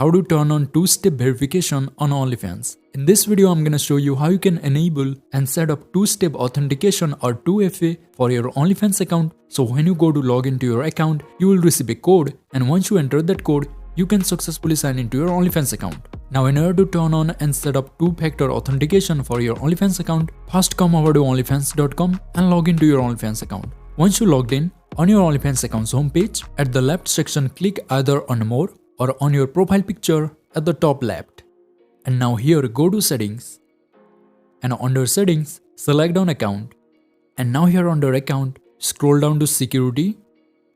how to turn on two-step verification on OnlyFans. In this video, I'm gonna show you how you can enable and set up two-step authentication or 2FA for your OnlyFans account. So when you go to log into your account, you will receive a code, and once you enter that code, you can successfully sign into your OnlyFans account. Now in order to turn on and set up two-factor authentication for your OnlyFans account, first come over to onlyfans.com and log into your OnlyFans account. Once you logged in, on your OnlyFans account's homepage, at the left section click either on more or on your profile picture at the top left. And now here go to settings, and under settings select on account, and now here under account scroll down to security,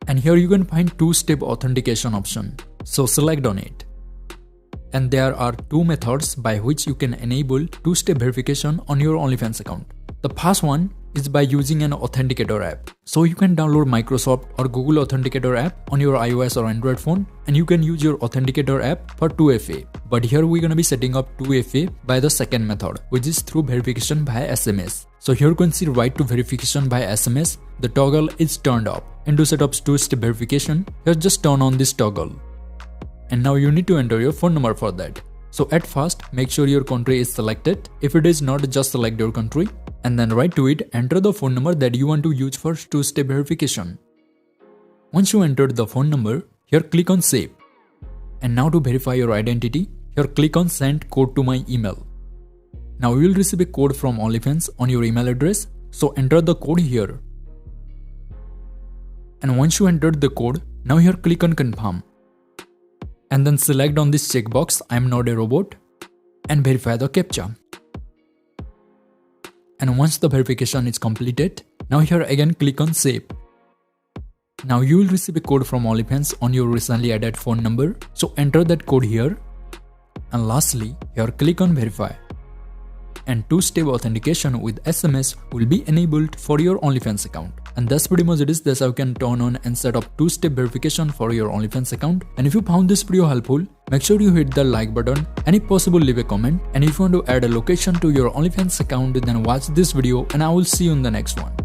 and here you can find two-step authentication option. So select on it. And there are two methods by which you can enable two-step verification on your OnlyFans account. The first one is by using an authenticator app. So you can download Microsoft or Google Authenticator app on your iOS or Android phone, and you can use your authenticator app for 2FA. But here we're gonna be setting up 2FA by the second method, which is through verification by SMS. So here you can see right to verification by SMS, the toggle is turned off. And to set up two-step verification, here just turn on this toggle. And now you need to enter your phone number for that. So at first, make sure your country is selected. If it is not, just select your country. And then right to it, enter the phone number that you want to use for two-step verification. Once you entered the phone number, here click on save. And now to verify your identity, here click on send code to my email. Now you will receive a code from OnlyFans on your email address. So enter the code here. And once you entered the code, now here click on confirm. And then select on this checkbox, I am not a robot, and verify the CAPTCHA. And once the verification is completed, now here again click on save. Now you will receive a code from OnlyFans on your recently added phone number, so enter that code here. And lastly, here click on verify. And two-step authentication with SMS will be enabled for your OnlyFans account. And that's pretty much it is. That's how you can turn on and set up two-step verification for your OnlyFans account. And if you found this video helpful, make sure you hit the like button, and if possible leave a comment. And if you want to add a location to your OnlyFans account, then watch this video, and I will see you in the next one.